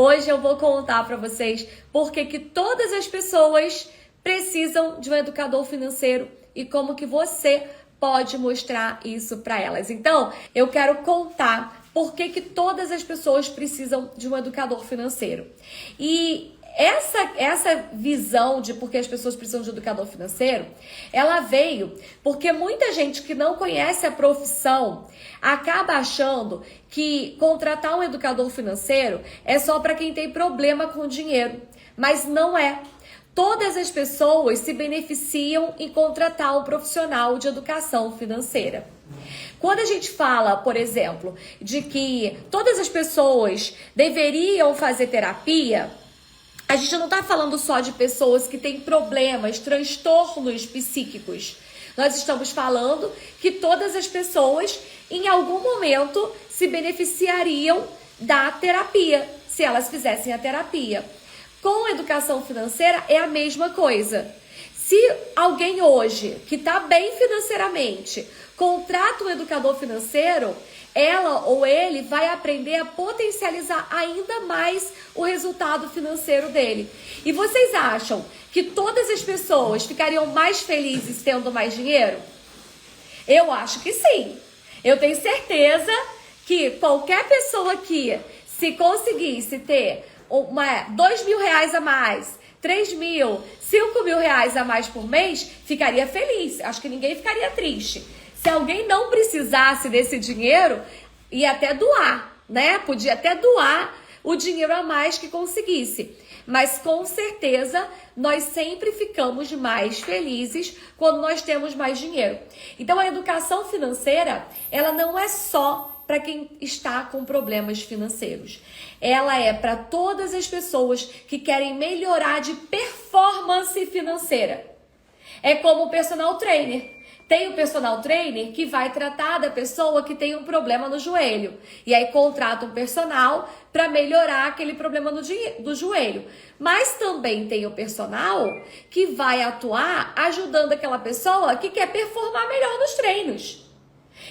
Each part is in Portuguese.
Hoje eu vou contar para vocês por que todas as pessoas precisam de um educador financeiro e como que você pode mostrar isso para elas. Então, eu quero contar por que todas as pessoas precisam de um educador financeiro. E essa visão de por que as pessoas precisam de um educador financeiro, ela veio porque muita gente que não conhece a profissão acaba achando que contratar um educador financeiro é só para quem tem problema com dinheiro, mas não é. Todas as pessoas se beneficiam em contratar um profissional de educação financeira. Quando a gente fala, por exemplo, de que todas as pessoas deveriam fazer terapia, a gente não está falando só de pessoas que têm problemas, transtornos psíquicos. Nós estamos falando que todas as pessoas, em algum momento, se beneficiariam da terapia, se elas fizessem a terapia. Com educação financeira é a mesma coisa. Se alguém hoje, que está bem financeiramente, contrata um educador financeiro, ela ou ele vai aprender a potencializar ainda mais o resultado financeiro dele. E vocês acham que todas as pessoas ficariam mais felizes tendo mais dinheiro? Eu acho que sim. Eu tenho certeza que qualquer pessoa que, se conseguisse ter R$2.000 a mais, 3.000, 5.000 reais a mais por mês, ficaria feliz. Acho que ninguém ficaria triste. Se alguém não precisasse desse dinheiro, ia até doar, né? Podia até doar o dinheiro a mais que conseguisse. Mas com certeza nós sempre ficamos mais felizes quando nós temos mais dinheiro. Então a educação financeira, ela não é só para quem está com problemas financeiros. Ela é para todas as pessoas que querem melhorar de performance financeira. É como o personal trainer. Tem o personal trainer que vai tratar da pessoa que tem um problema no joelho. E aí contrata um personal para melhorar aquele problema do joelho. Mas também tem o personal que vai atuar ajudando aquela pessoa que quer performar melhor nos treinos.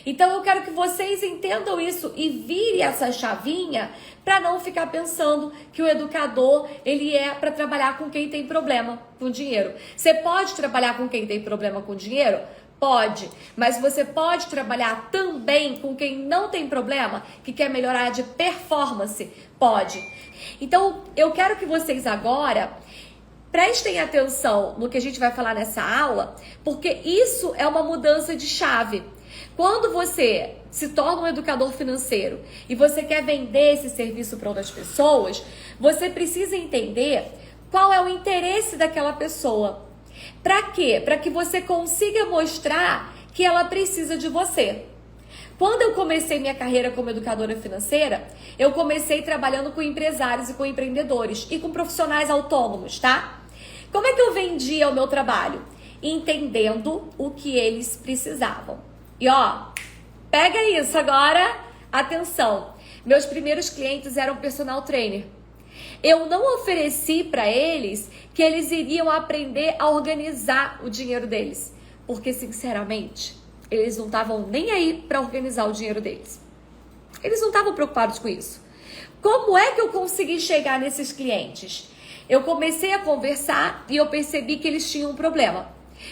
Então eu quero que vocês entendam isso e virem essa chavinha para não ficar pensando que o educador ele é para trabalhar com quem tem problema com dinheiro. Você pode trabalhar com quem tem problema com dinheiro? Pode, mas você pode trabalhar também com quem não tem problema, que quer melhorar de performance? Pode. Então eu quero que vocês agora prestem atenção no que a gente vai falar nessa aula, porque isso é uma mudança de chave. Quando você se torna um educador financeiro e você quer vender esse serviço para outras pessoas, você precisa entender qual é o interesse daquela pessoa. Para quê? Para que você consiga mostrar que ela precisa de você. Quando eu comecei minha carreira como educadora financeira, eu comecei trabalhando com empresários e com empreendedores e com profissionais autônomos, tá? Como é que eu vendia o meu trabalho? Entendendo o que eles precisavam. E ó, pega isso agora, atenção. Meus primeiros clientes eram personal trainer. Eu não ofereci para eles que eles iriam aprender a organizar o dinheiro deles, porque sinceramente, eles não estavam nem aí para organizar o dinheiro deles. Eles não estavam preocupados com isso. Como é que eu consegui chegar nesses clientes? Eu comecei a conversar e eu percebi que eles tinham um problema.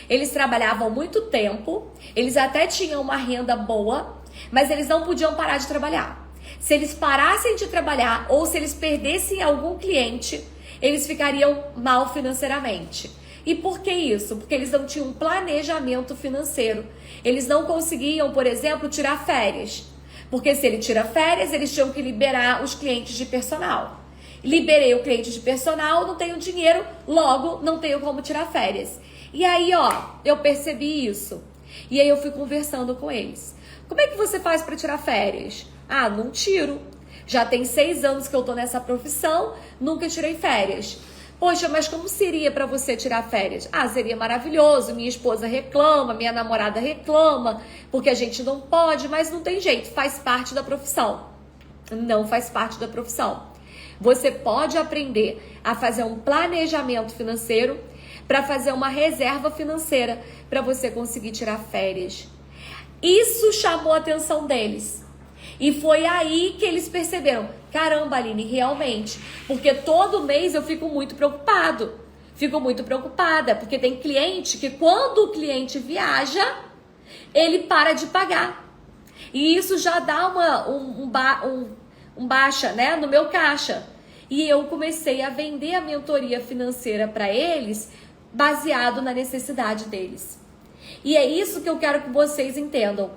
Eles trabalhavam muito tempo, eles até tinham uma renda boa, mas eles não podiam parar de trabalhar. Se eles parassem de trabalhar ou se eles perdessem algum cliente, eles ficariam mal financeiramente. E por que isso? Porque eles não tinham um planejamento financeiro. Eles não conseguiam, por exemplo, tirar férias. Porque se ele tira férias, eles tinham que liberar os clientes de personal. Liberei o cliente de personal, não tenho dinheiro, logo não tenho como tirar férias. E aí, ó, eu percebi isso. E aí eu fui conversando com eles. Como é que você faz para tirar férias? Ah, não tiro. Já tem 6 anos que eu tô nessa profissão, nunca tirei férias. Poxa, mas como seria para você tirar férias? Ah, seria maravilhoso. Minha esposa reclama, minha namorada reclama, porque a gente não pode, mas não tem jeito, faz parte da profissão. Não faz parte da profissão. Você pode aprender a fazer um planejamento financeiro para fazer uma reserva financeira para você conseguir tirar férias. Isso chamou a atenção deles. E foi aí que eles perceberam, caramba, Aline, realmente, porque todo mês eu fico muito preocupado. Fico muito preocupada, porque tem cliente que quando o cliente viaja, ele para de pagar. E isso já dá um baixa, né, no meu caixa. E eu comecei a vender a mentoria financeira para eles, baseado na necessidade deles. E é isso que eu quero que vocês entendam.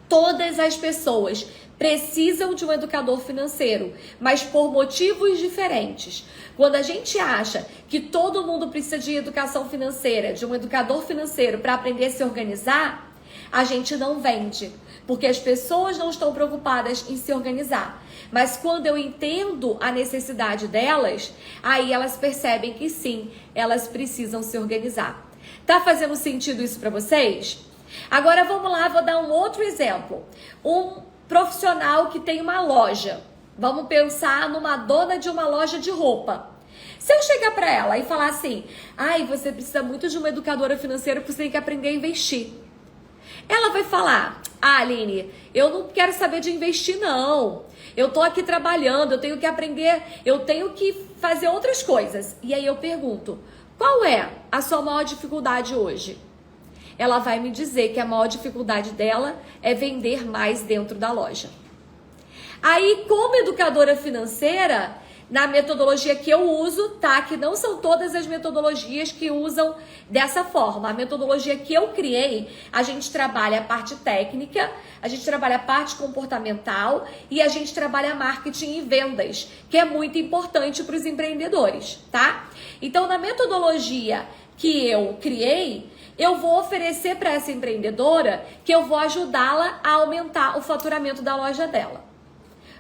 Todas as pessoas precisam de um educador financeiro, mas por motivos diferentes. Quando a gente acha que todo mundo precisa de educação financeira, de um educador financeiro para aprender a se organizar, a gente não vende, porque as pessoas não estão preocupadas em se organizar. Mas quando eu entendo a necessidade delas, aí elas percebem que sim, elas precisam se organizar. Tá fazendo sentido isso para vocês? Agora vamos lá, vou dar um outro exemplo. Um profissional que tem uma loja. Vamos pensar numa dona de uma loja de roupa. Se eu chegar para ela e falar assim, ai, você precisa muito de uma educadora financeira porque você tem que aprender a investir. Ela vai falar, Aline, eu não quero saber de investir não. Eu tô aqui trabalhando, eu tenho que aprender, eu tenho que fazer outras coisas. E aí eu pergunto, qual é a sua maior dificuldade hoje? Ela vai me dizer que a maior dificuldade dela é vender mais dentro da loja. Aí, como educadora financeira, na metodologia que eu uso, tá? Que não são todas as metodologias que usam dessa forma. A metodologia que eu criei, a gente trabalha a parte técnica, a gente trabalha a parte comportamental e a gente trabalha marketing e vendas, que é muito importante para os empreendedores, tá? Então, na metodologia que eu criei, eu vou oferecer para essa empreendedora que eu vou ajudá-la a aumentar o faturamento da loja dela.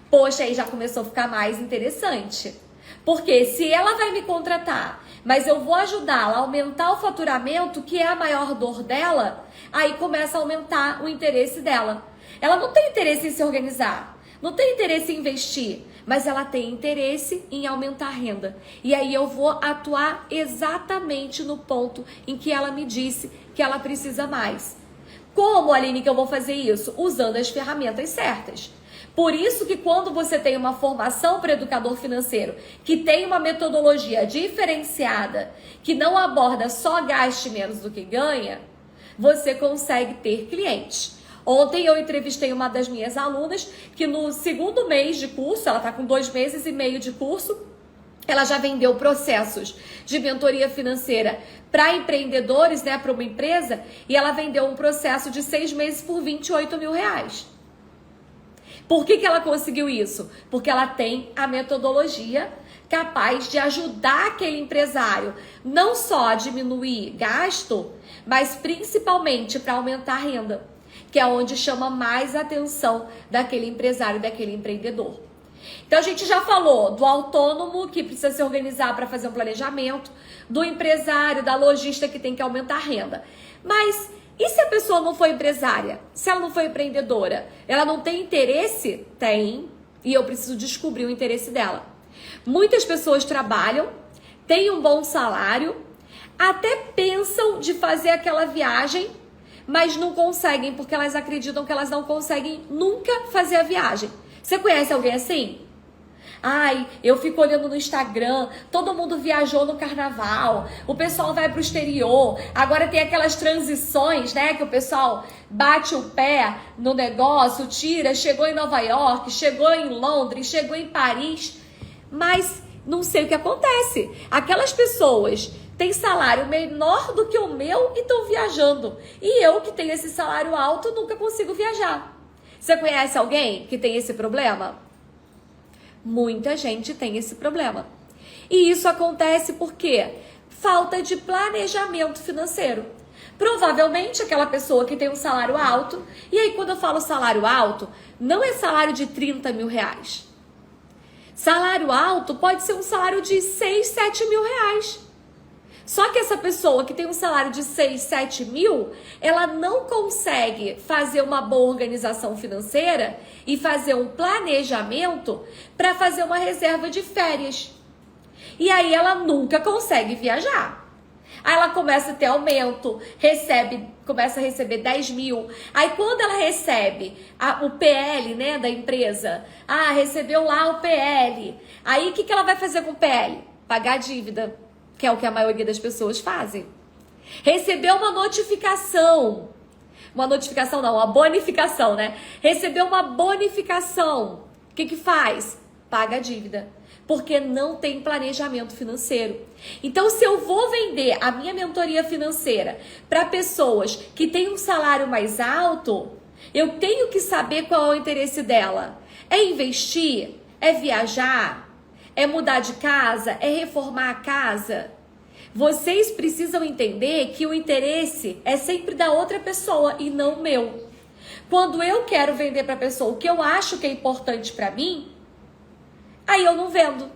Poxa, aí já começou a ficar mais interessante. Porque se ela vai me contratar, mas eu vou ajudá-la a aumentar o faturamento, que é a maior dor dela, aí começa a aumentar o interesse dela. Ela não tem interesse em se organizar, não tem interesse em investir, mas ela tem interesse em aumentar a renda. E aí eu vou atuar exatamente no ponto em que ela me disse que ela precisa mais. Como, Aline, que eu vou fazer isso? Usando as ferramentas certas. Por isso que quando você tem uma formação para educador financeiro, que tem uma metodologia diferenciada, que não aborda só gaste menos do que ganha, você consegue ter clientes. Ontem eu entrevistei uma das minhas alunas que no segundo mês de curso, ela está com 2 meses e meio de curso, ela já vendeu processos de mentoria financeira para empreendedores, né, para uma empresa, e ela vendeu um processo de 6 meses por R$28 mil. Por que ela conseguiu isso? Porque ela tem a metodologia capaz de ajudar aquele empresário não só a diminuir gasto, mas principalmente para aumentar a renda, que é onde chama mais atenção daquele empresário, daquele empreendedor. Então a gente já falou do autônomo que precisa se organizar para fazer um planejamento, do empresário, da lojista que tem que aumentar a renda. Mas e se a pessoa não for empresária? Se ela não for empreendedora? Ela não tem interesse? Tem. E eu preciso descobrir o interesse dela. Muitas pessoas trabalham, têm um bom salário, até pensam de fazer aquela viagem, mas não conseguem porque elas acreditam que elas não conseguem nunca fazer a viagem. Você conhece alguém assim? Ai, eu fico olhando no Instagram, todo mundo viajou no carnaval, o pessoal vai pro exterior, agora tem aquelas transições, né, que o pessoal bate o pé no negócio, tira, chegou em Nova York, chegou em Londres, chegou em Paris, mas não sei o que acontece. Aquelas pessoas têm salário menor do que o meu e estão viajando, e eu que tenho esse salário alto nunca consigo viajar. Você conhece alguém que tem esse problema? Muita gente tem esse problema. E isso acontece por quê? Falta de planejamento financeiro. Provavelmente aquela pessoa que tem um salário alto, e aí quando eu falo salário alto, não é salário de R$30 mil. Salário alto pode ser um salário de 6, 7 mil reais. Só que essa pessoa que tem um salário de 6, 7 mil, ela não consegue fazer uma boa organização financeira e fazer um planejamento para fazer uma reserva de férias. E aí ela nunca consegue viajar. Aí ela começa a ter aumento, começa a receber 10 mil. Aí quando ela recebe o PL, né, da empresa, recebeu lá o PL. Aí o que ela vai fazer com o PL? Pagar a dívida, que é o que a maioria das pessoas fazem. Recebeu uma notificação. Uma bonificação, né? Recebeu uma bonificação. O que faz? Paga a dívida. Porque não tem planejamento financeiro. Então, se eu vou vender a minha mentoria financeira para pessoas que têm um salário mais alto, eu tenho que saber qual é o interesse dela. É investir? É viajar? É mudar de casa? É reformar a casa? Vocês precisam entender que o interesse é sempre da outra pessoa e não o meu. Quando eu quero vender para a pessoa o que eu acho que é importante para mim, aí eu não vendo.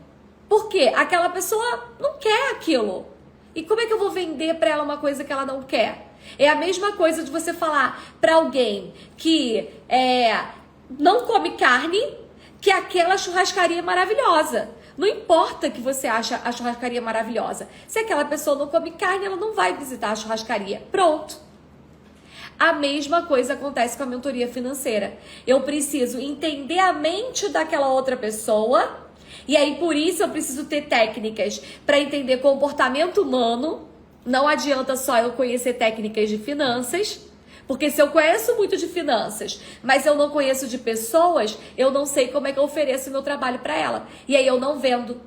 Por quê? Aquela pessoa não quer aquilo. E como é que eu vou vender para ela uma coisa que ela não quer? É a mesma coisa de você falar para alguém que não come carne, que aquela churrascaria é maravilhosa. Não importa que você acha a churrascaria maravilhosa. Se aquela pessoa não come carne, ela não vai visitar a churrascaria. Pronto. A mesma coisa acontece com a mentoria financeira. Eu preciso entender a mente daquela outra pessoa. E aí, por isso, eu preciso ter técnicas para entender comportamento humano. Não adianta só eu conhecer técnicas de finanças. Porque se eu conheço muito de finanças, mas eu não conheço de pessoas, eu não sei como é que eu ofereço meu trabalho para ela. E aí eu não vendo.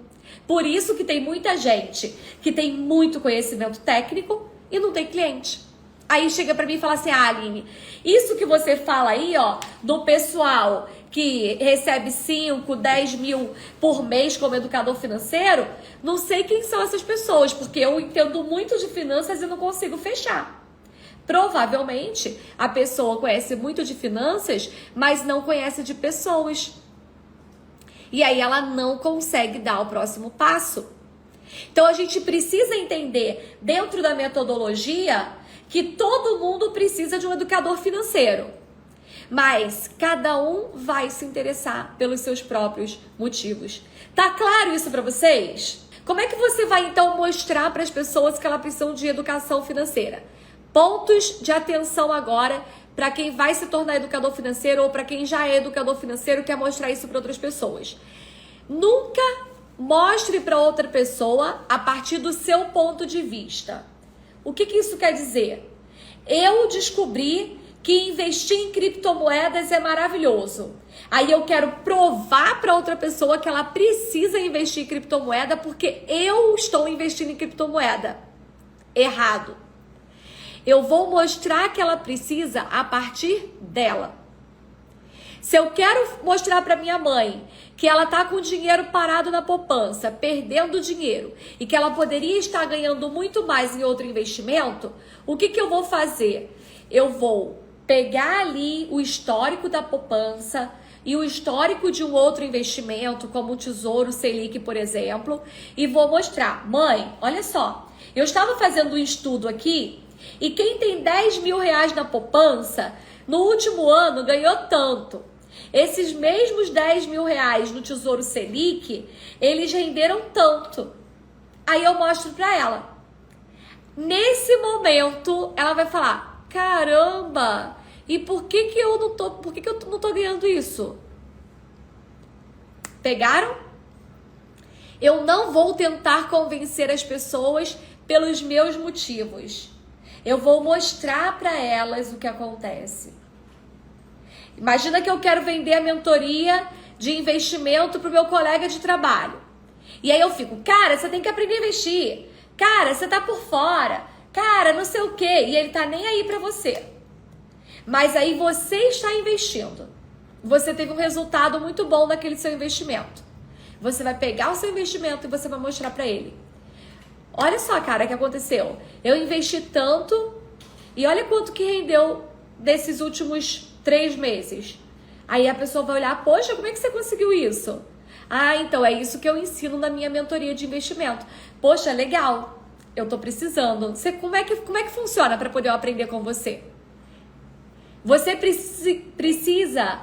Por isso que tem muita gente que tem muito conhecimento técnico e não tem cliente. Aí chega para mim e fala assim, Aline, isso que você fala aí, do pessoal que recebe 5, 10 mil por mês como educador financeiro, não sei quem são essas pessoas, porque eu entendo muito de finanças e não consigo fechar. Provavelmente a pessoa conhece muito de finanças, mas não conhece de pessoas. E aí ela não consegue dar o próximo passo. Então a gente precisa entender dentro da metodologia que todo mundo precisa de um educador financeiro. Mas cada um vai se interessar pelos seus próprios motivos. Tá claro isso para vocês? Como é que você vai então mostrar para as pessoas que elas precisam de educação financeira? Pontos de atenção agora para quem vai se tornar educador financeiro ou para quem já é educador financeiro e quer mostrar isso para outras pessoas. Nunca mostre para outra pessoa a partir do seu ponto de vista. O que isso quer dizer? Eu descobri que investir em criptomoedas é maravilhoso. Aí eu quero provar para outra pessoa que ela precisa investir em criptomoeda porque eu estou investindo em criptomoeda. Errado. Eu vou mostrar que ela precisa a partir dela. Se eu quero mostrar para minha mãe que ela tá com o dinheiro parado na poupança, perdendo dinheiro, e que ela poderia estar ganhando muito mais em outro investimento, o que eu vou fazer? Eu vou pegar ali o histórico da poupança e o histórico de um outro investimento, como o Tesouro Selic, por exemplo, e vou mostrar, mãe, olha só, eu estava fazendo um estudo aqui, e quem tem 10 mil reais na poupança, no último ano ganhou tanto. Esses mesmos 10 mil reais no Tesouro Selic, eles renderam tanto. Aí eu mostro pra ela. Nesse momento, ela vai falar, caramba, e por que eu não tô ganhando isso? Pegaram? Eu não vou tentar convencer as pessoas pelos meus motivos. Eu vou mostrar para elas o que acontece. Imagina que eu quero vender a mentoria de investimento para o meu colega de trabalho. E aí eu fico, cara, você tem que aprender a investir. Cara, você tá por fora. Cara, não sei o quê. E ele tá nem aí para você. Mas aí você está investindo. Você teve um resultado muito bom daquele seu investimento. Você vai pegar o seu investimento e você vai mostrar para ele. Olha só, cara, o que aconteceu. Eu investi tanto e olha quanto que rendeu desses últimos 3 meses. Aí a pessoa vai olhar, poxa, como é que você conseguiu isso? Ah, então é isso que eu ensino na minha mentoria de investimento. Poxa, legal, eu tô precisando. Como é que funciona para poder eu aprender com você? Você precisa...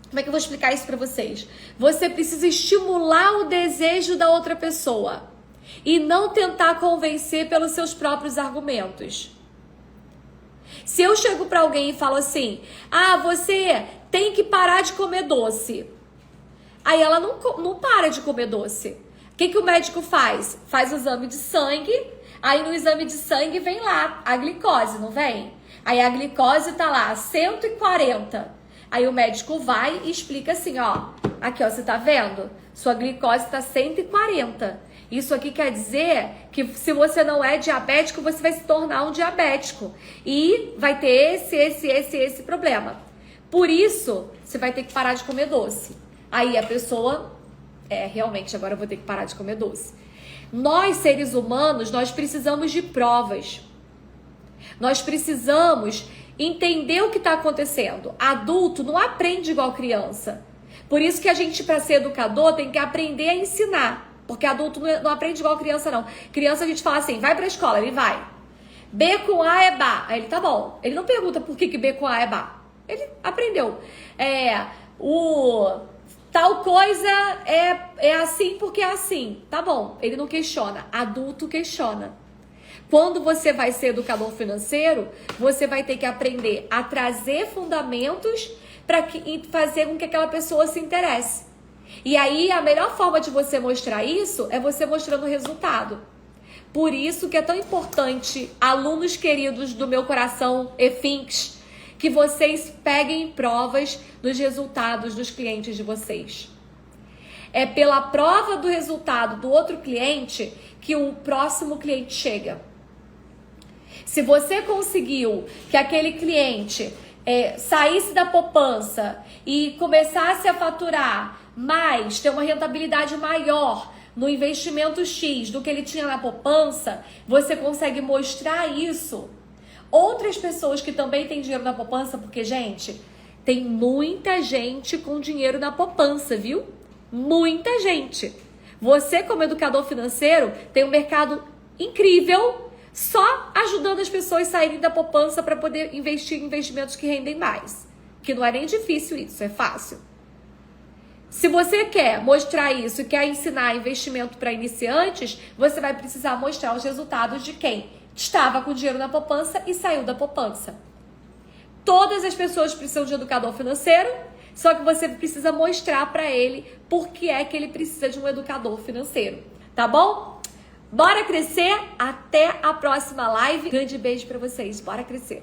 Como é que eu vou explicar isso para vocês? Você precisa estimular o desejo da outra pessoa. e não tentar convencer pelos seus próprios argumentos. Se eu chego para alguém e falo assim, você tem que parar de comer doce. Aí ela não para de comer doce. O que o médico faz? Faz o exame de sangue, aí no exame de sangue vem lá a glicose, não vem? Aí a glicose tá lá, 140. Aí o médico vai e explica assim, aqui você tá vendo? Sua glicose tá 140. Isso aqui quer dizer que se você não é diabético, você vai se tornar um diabético. E vai ter esse problema. Por isso, você vai ter que parar de comer doce. Aí a pessoa, realmente, agora eu vou ter que parar de comer doce. Nós, seres humanos, nós precisamos de provas. Nós precisamos entender o que está acontecendo. Adulto não aprende igual criança. Por isso que a gente, para ser educador, tem que aprender a ensinar. Porque adulto não aprende igual criança, não. Criança a gente fala assim, vai pra escola, ele vai. B com A é Bá. Aí ele, tá bom. Ele não pergunta por que B com A é Bá. Ele aprendeu. Tal coisa é assim porque é assim. Tá bom. Ele não questiona. Adulto questiona. Quando você vai ser educador financeiro, você vai ter que aprender a trazer fundamentos para fazer com que aquela pessoa se interesse. E aí, a melhor forma de você mostrar isso é você mostrando o resultado. Por isso que é tão importante, alunos queridos do meu coração, EFINCS, que vocês peguem provas dos resultados dos clientes de vocês. É pela prova do resultado do outro cliente que o próximo cliente chega. Se você conseguiu que aquele cliente saísse da poupança e começasse a faturar mais, ter uma rentabilidade maior no investimento X do que ele tinha na poupança, você consegue mostrar isso. Outras pessoas que também têm dinheiro na poupança, porque, gente, tem muita gente com dinheiro na poupança, viu? Muita gente. Você, como educador financeiro, tem um mercado incrível só ajudando as pessoas a saírem da poupança para poder investir em investimentos que rendem mais. Que não é nem difícil isso, é fácil. Se você quer mostrar isso e quer ensinar investimento para iniciantes, você vai precisar mostrar os resultados de quem estava com dinheiro na poupança e saiu da poupança. Todas as pessoas precisam de educador financeiro, só que você precisa mostrar para ele por que é que ele precisa de um educador financeiro, tá bom? Bora crescer? Até a próxima live. Grande beijo para vocês. Bora crescer.